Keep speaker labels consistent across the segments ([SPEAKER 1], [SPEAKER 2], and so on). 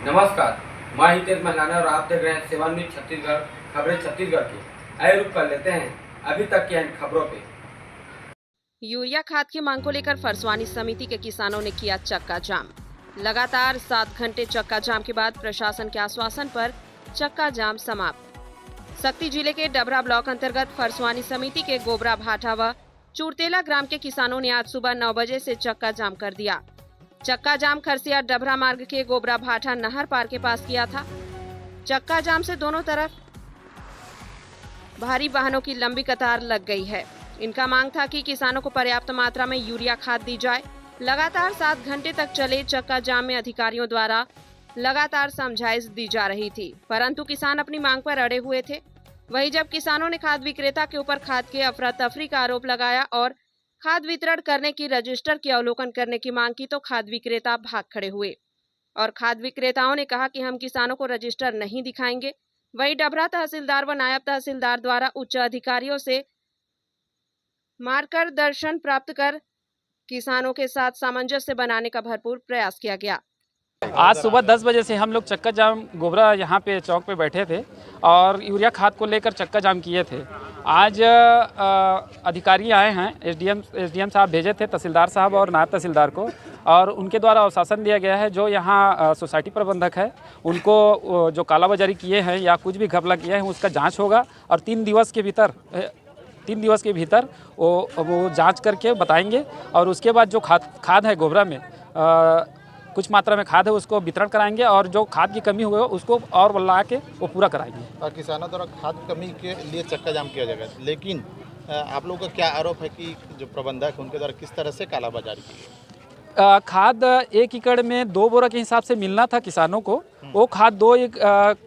[SPEAKER 1] नमस्कार, मैं हितेश महलाना और आप देख रहे हैं सेवन न्यूज छत्तीसगढ़। खबरें छत्तीसगढ़ की। आइए रुक कर लेते हैं अभी तक की अहम खबरों पे।
[SPEAKER 2] यूरिया खाद की मांग को लेकर फरसवानी समिति के किसानों ने किया चक्का जाम। लगातार 7 घंटे चक्का जाम के बाद प्रशासन के आश्वासन पर चक्का जाम समाप्त। सक्ती जिले के डबरा ब्लॉक अंतर्गत फरसवानी समिति के गोबरा भाटा व चूरतेला ग्राम के किसानों ने आज सुबह 9 बजे से चक्का जाम कर दिया। चक्का जाम खरसिया डबरा मार्ग के गोबरा भाटा नहर पार के पास किया था। चक्का जाम से दोनों तरफ भारी वाहनों की लंबी कतार लग गई है। इनका मांग था कि किसानों को पर्याप्त मात्रा में यूरिया खाद दी जाए। लगातार 7 घंटे तक चले चक्का जाम में अधिकारियों द्वारा लगातार समझाइश दी जा रही थी, परंतु किसान अपनी मांग पर अड़े हुए थे। वहीं जब किसानों ने खाद विक्रेता के ऊपर खाद के अफरा तफरी का आरोप लगाया और खाद वितरण करने की रजिस्टर की अवलोकन करने की मांग की, तो खाद विक्रेता भाग खड़े हुए और खाद विक्रेताओं ने कहा कि हम किसानों को रजिस्टर नहीं दिखाएंगे। वहीं डबरा तहसीलदार व नायब तहसीलदार द्वारा उच्च अधिकारियों से मार्गदर्शन प्राप्त कर किसानों के साथ सामंजस्य बनाने का भरपूर प्रयास किया गया।
[SPEAKER 3] आज सुबह 10 बजे से हम लोग चक्का जाम गोबरा यहाँ पे चौक पे बैठे थे और यूरिया खाद को लेकर चक्का जाम किए थे। आज अधिकारी आए हैं, एसडीएम साहब भेजे थे तहसीलदार साहब और नायब तहसीलदार को, और उनके द्वारा आश्वासन दिया गया है जो यहाँ सोसाइटी प्रबंधक है उनको जो कालाबाजारी किए हैं या कुछ भी घपला किए हैं उसका जाँच होगा और 3 दिवस के भीतर वो जांच करके बताएंगे और उसके बाद जो खाद है गोबरा में कुछ मात्रा में खाद है उसको वितरण कराएंगे और जो खाद की कमी हुई है उसको और बढ़ा के वो पूरा कराएंगे।
[SPEAKER 4] और किसानों द्वारा खाद कमी के लिए चक्का जाम किया जाएगा, लेकिन आप लोगों का क्या आरोप है कि जो प्रबंधक है उनके द्वारा किस तरह से कालाबाजारी की?
[SPEAKER 3] खाद 1 एकड़ में 2 बोरा के हिसाब से मिलना था किसानों को। वो खाद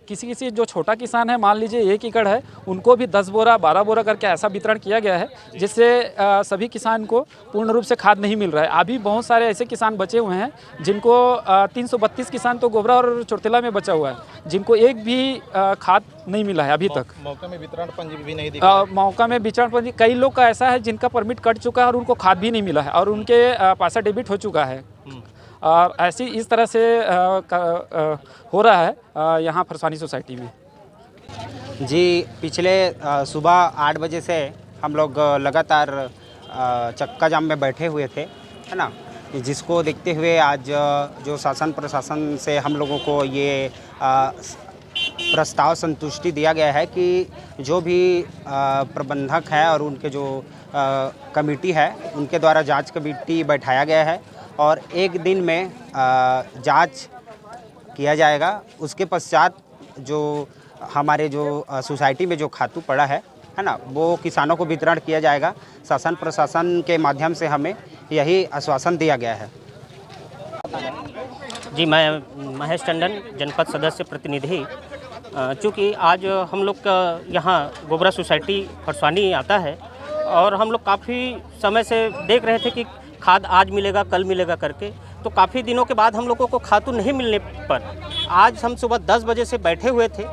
[SPEAKER 3] किसी जो छोटा किसान है, मान लीजिए 1 एकड़ है, उनको भी 10 बोरा 12 बोरा करके ऐसा वितरण किया गया है जिससे सभी किसान को पूर्ण रूप से खाद नहीं मिल रहा है। अभी बहुत सारे ऐसे किसान बचे हुए हैं जिनको 332 किसान तो गोबरा और चौरतेला में बचा हुआ है जिनको एक भी खाद नहीं मिला है अभी तक।
[SPEAKER 4] मौका में वितरण पंजी भी नहीं दिखा।
[SPEAKER 3] मौका में वितरण पंजी कई लोग का ऐसा है जिनका परमिट कट चुका है और उनको खाद भी नहीं मिला है और उनके पैसा डेबिट हो चुका है। और ऐसी इस तरह से हो रहा है यहाँ फरसवानी सोसाइटी में।
[SPEAKER 5] जी, पिछले सुबह 8 बजे से हम लोग लगातार चक्का जाम में बैठे हुए थे, है ना, जिसको देखते हुए आज जो शासन प्रशासन से हम लोगों को ये प्रस्ताव संतुष्टि दिया गया है कि जो भी प्रबंधक है और उनके जो कमेटी है उनके द्वारा जांच कमेटी बैठाया गया है और 1 दिन में जांच किया जाएगा। उसके पश्चात जो हमारे जो सोसाइटी में जो खातू पड़ा है ना, वो किसानों को वितरण किया जाएगा। शासन प्रशासन के माध्यम से हमें यही आश्वासन दिया गया है।
[SPEAKER 6] जी, मैं महेश टंडन, जनपद सदस्य प्रतिनिधि। चूँकि आज हम लोग का यहाँ गोबरा सोसाइटी फरसवानी आता है और हम लोग काफ़ी समय से देख रहे थे कि खाद आज मिलेगा कल मिलेगा करके, तो काफ़ी दिनों के बाद हम लोगों को खाद नहीं मिलने पर आज हम सुबह 10 बजे से बैठे हुए थे।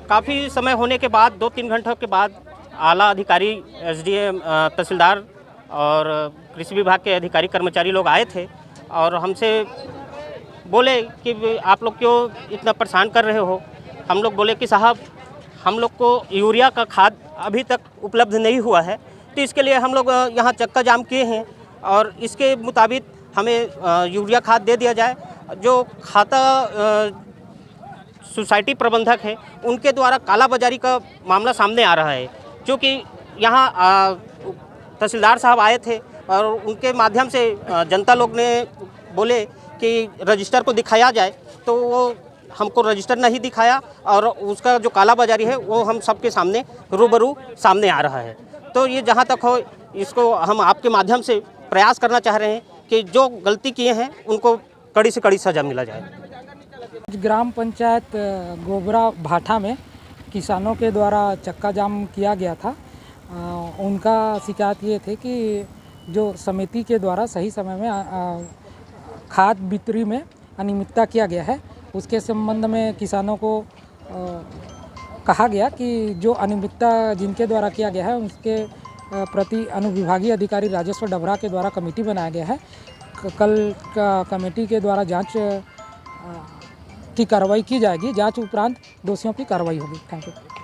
[SPEAKER 6] काफ़ी समय होने के बाद 2-3 घंटों के बाद आला अधिकारी, एसडीएम, तहसीलदार और कृषि विभाग के अधिकारी कर्मचारी लोग आए थे और हमसे बोले कि आप लोग क्यों इतना परेशान कर रहे हो। हम लोग बोले कि साहब, हम लोग को यूरिया का खाद अभी तक उपलब्ध नहीं हुआ है, तो इसके लिए हम लोग यहाँ चक्का जाम किए हैं और इसके मुताबिक हमें यूरिया खाद दे दिया जाए। जो खाता सोसाइटी प्रबंधक है उनके द्वारा कालाबाजारी का मामला सामने आ रहा है, क्योंकि यहाँ तहसीलदार साहब आए थे और उनके माध्यम से जनता लोग ने बोले कि रजिस्टर को दिखाया जाए, तो वो हमको रजिस्टर नहीं दिखाया और उसका जो कालाबाजारी है वो हम सबके सामने रूबरू सामने आ रहा है। तो ये जहाँ तक हो, इसको हम आपके माध्यम से प्रयास करना चाह रहे हैं कि जो गलती किए हैं उनको कड़ी से कड़ी सज़ा मिला जाए।
[SPEAKER 7] ग्राम पंचायत गोबरा भाटा में किसानों के द्वारा चक्का जाम किया गया था। उनका शिकायत ये थे कि जो समिति के द्वारा सही समय में खाद वितरण में अनियमितता किया गया है, उसके संबंध में किसानों को कहा गया कि जो अनियमितता जिनके द्वारा किया गया है उसके प्रति अनुविभागीय अधिकारी राजस्व डबरा के द्वारा कमेटी बनाया गया है। कल का कमेटी के द्वारा जांच की कार्रवाई की जाएगी। जांच उपरांत दोषियों की कार्रवाई होगी। Thank you.